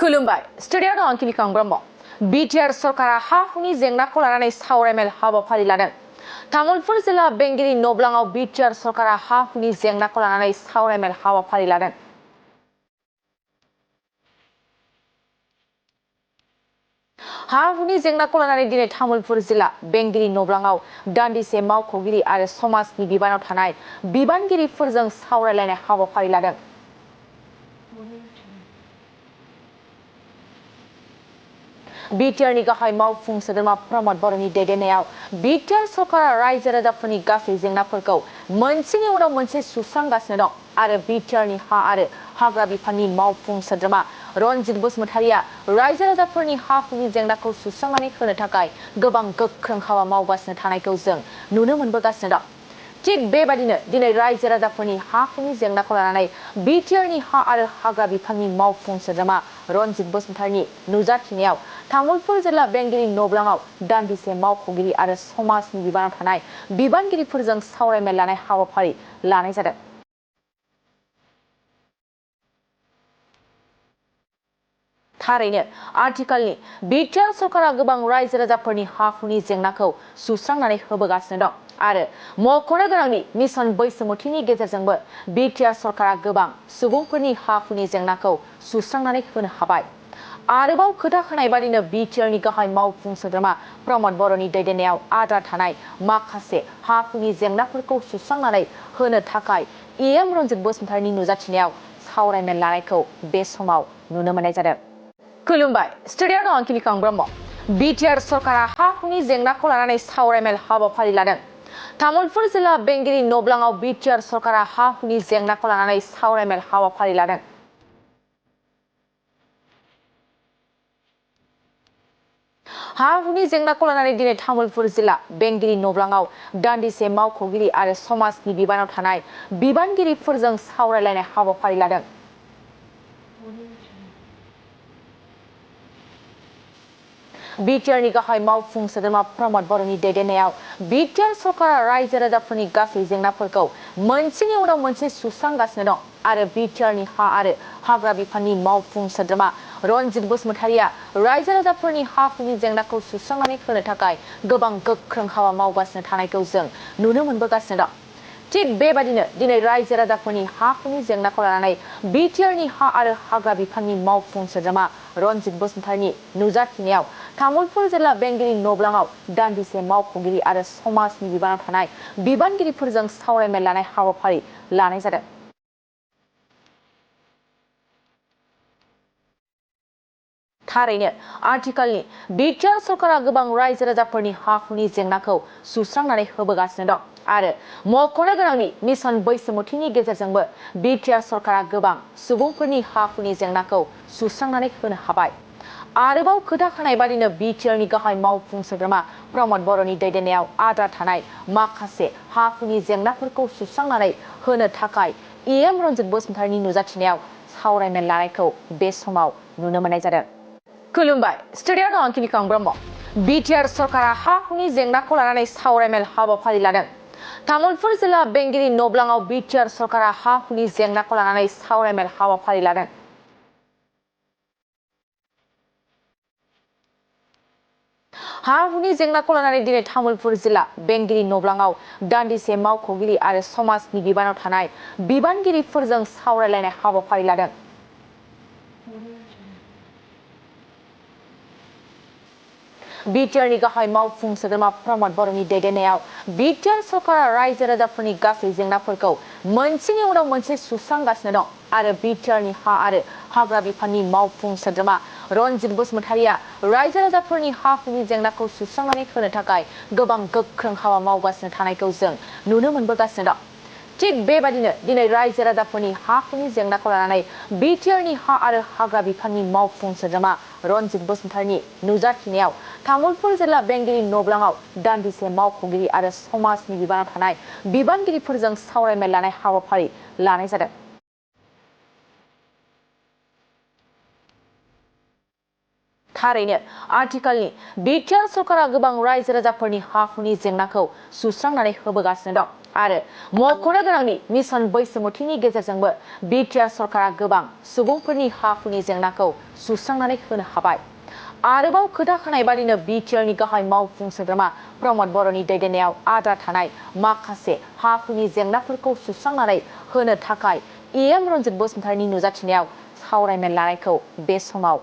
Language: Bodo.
खुलुमबाय स्टुडियाव दं किलिकां ब्रह्म बिटिआर सरकारा हा हुनि जेंनाखौ लानानै सावरायमेल हाबाफारि लादों। तामुलपुर जिल्ला बेंगिरि नब्लाङाव बिटिआर सरकारा हा हुनि जेंनाखौ लानानै सावरायमेल हाबाफारि लादों। हा हुनि जेंनाखौ लानानै दिनै तामुलपुर जिल्ला बेंगिरि नब्लाङाव दान्दिसे मावख'गिरि आरो समाजनि बिबानाव थानाय बिबानगिरिफोरजों सावरायलायनाय हाबाफारि लादों। बिटिआरनि गाहाय मावफुं सोद्रोमा प्रमद बर'नि दैदेननायाव बिटिआर सरकारा रायजो राजाफोरनि गासै जेंनाफोरखौ मोनसेनि उनाव मोनसे सुस्रांगासिनो दं आरो बिटिआरनि हा आरो हाग्रा बिफाननि मावफुं सोद्रोमा रनजित बसुमतारिया रायजो राजाफोरनि हा हुनि जेंनाखौ सुस्रांनानै होनो थाखाय गोबां गोख्रों हाबा मावगासिनो थानायखौ जों नुनो मोनबोगासिनो दं। थिग बेबादिनो दिनै रायजो राजाफोरनि हा हुनि जेंनाखौ लानानै बिटिआरनि हा आरो हाग्रा बिफाननि मावफुं सोद्रोमा रनजित बसुमतारिनि नुजाथिनायाव तामुलपुर जिल्ला बेंगिरि नब्लाङाव दान्दिसे मावख'गिरि आरो समाजनि बिबानाव थानाय बिबानगिरिफोरजों सावरायमेल लानाय हाबाफारि लानाय जादों। थारैनो आथिखालनि बिटिआर सरकारा गोबां रायजो राजाफोरनि हा हुनि जेंनाखौ सुस्रांनानै होबोगासिनो दं आरो मख'नो गोनांदि मिशन बैसोमुथिनि गेजेरजोंबो बिटिआर सरकारा गोबां सुबुंफोरनि हा हुनि जेंनाखौ सुस्रांनानै होनो हाबाय। आरोबाव खोथा होनाय बादिनो बिटिआरनि गाहाय मावफुं सोद्रोमा प्रमद बर'नि दैदेननायाव आद्रा थानाय माखासे हा हुनि जेंनाफोरखौ सुस्रांनानै होनो थाखाय इएम रनजित बसुमतारिनि नुजाथिनायाव सावरायमेल लानायखौ बे समाव नुनो मोननाय जादों। खुलुमबाय स्टुडियाव दं किलिकां ब्रह्म बिटिआर सरकारा हा हुनि जेंनाखौ लानानै सावरायमेल हाबाफारि लादों। तामुलपुर जिल्ला बेंगिरि नब्लाङाव बिटिआर सरकारा हा हुनि जेंनाखौ लानानै सावरायमेल हाबाफारि लादों। हा हुनि जेंनाखौ लानानै दिनै तामुलपुर जिल्ला बेंगिरि नब्लाङाव दान्दिसे मावख'गिरि आरो समाजनि बिबानाव थानाय बिबानगिरिफोरजों सावरायलायनाय हाबाफारि लादों। बिटिआरनि गाहाय मावफुं सोद्रोमा प्रमद बर'नि दैदेननायाव बिटिआर सरकारा रायजो राजाफोरनि गासै जेंनाफोरखौ मोनसेनि उनाव मोनसे सुस्रांगासिनो दं आरो बिटिआरनि हा आरो हाग्रा बिफाननि मावफुं सोद्रोमा रनजित बसुमतारिया रायजो राजाफोरनि हा हुनि जेंनाखौ सुस्रांनानै होनो थाखाय गोबां गोख्रों हाबा मावगासिनो थानायखौ जों नुनो मोनबोगासिनो दं। थिग बेबादिनो दिनै रायजो राजाफोरनि हा हुनि जेंनाखौ लानानै बिटिआरनि हा आरो हाग्रा बिफाननि मावफुं सोद्रोमा रनजित बसुमतारिनि नुजाथिनायाव तामुलपुर जिल्ला बेंगिरि नब्लाङाव दान्दिसे मावख'गिरि आरो समाजनि बिबानाव थानाय बिबानगिरिफोरजों सावरायमेल लानाय हाबाफारि लानाय जादों। थारैनो आथिखालनि बिटिआर सरकारा गोबां रायजो राजाफोरनि हा हुनि जेंनाखौ सुस्रांनानै होबोगासिनो दं आरो मख'नो गोनांदि मिशन बैसोमुथिनि गेजेरजोंबो बिटिआर सरकारा गोबां सुबुंफोरनि हा हुनि जेंनाखौ सुस्रांनानै होनो हाबाय। आरोबाव खोथा होनाय बादिनो बिटिआरनि गाहाय मावफुं सोद्रोमा प्रमद बर'नि दैदेननायाव आद्रा थानाय माखासे हा हुनि जेंनाफोरखौ सुस्रांनानै होनो थाखाय इएम रनजित बसुमतारिनि नुजाथिनायाव सावरायमेल लानायखौ बे समाव नुनो मोननाय जादों। खुलुमबाय स्टुडियाव दं किलिकां ब्रह्म बिटिआर सरकारा हा हुनि जेंनाखौ लानानै सावरायमेल हाबाफारि लादों। तामुलपुर जिल्ला बेंगिरि नब्लाङाव बिटिआर सरकारा हा हुनि जेंनाखौ लानानै सावरायमेल हाबाफारि लादों। हा हुनि जेंनाखौ लानानै दिनै तामुलपुर जिल्ला बेंगिरि नब्लाङाव दान्दिसे मावख'गिरि आरो समाजनि बिबानाव थानाय बिबानगिरिफोरजों सावरायलायनाय हाबाफारि लादों। बिटिआरनि गाहाय मावफुं सोद्रोमा प्रमद बर'नि दैदेननायाव बिटिआर सरकारा रायजो राजाफोरनि गासै जेंनाफोरखौ मोनसेनि उनाव मोनसे सुस्रांगासिनो दं आरो बिटिआरनि हा आरो हाग्रा बिफाननि मावफुं सोद्रोमा रनजित बसुमतारिया रायजो राजाफोरनि हा हुनि जेंनाखौ सुस्रांनानै होनो थाखाय गोबां गोख्रों हाबा मावगासिनो थानायखौ जों नुनो मोनबोगासिनो दं। थिग बेबादिनो दिनै रायजो राजाफोरनि हा हुनि जेंनाखौ लानानै बिटिआरनि हा आरो हाग्रा बिफाननि मावफुं सोद्रोमा रनजित बसुमतारिनि नुजाथिनायाव तामुलपुर जिल्ला बेंगिरि नब्लाङाव दान्दिसे मावख'गिरि आरो समाजनि बिबानाव थानाय बिबानगिरिफोरजों सावरायमेल लानाय हाबाफारि लानाय जादों। थारैनो आथिखालनि बिटिआर सरकारा गोबां रायजो राजाफोरनि हा हुनि जेंनाखौ सुस्रांनानै होबोगासिनो दं आरो मख'नो गोनांदि मिशन बैसोमुथिनि गेजेरजोंबो बिटिआर सरकारा गोबां सुबुंफोरनि हा-हुनि जेंनाखौ सुस्रांनानै होनो हाबाय। आरोबाव खोथा होनाय बादिनो बिटिआरनि गाहाय मावफुं सोद्रोमा प्रमद बर'नि दैदेननायाव आद्रा थानाय माखासे हा-हुनि जेंनाफोरखौ सुस्रांनानै होनो थाखाय रन्जित बसुमतारीनि नुजाथिनायाव सावरायमेल लानायखौ बे समाव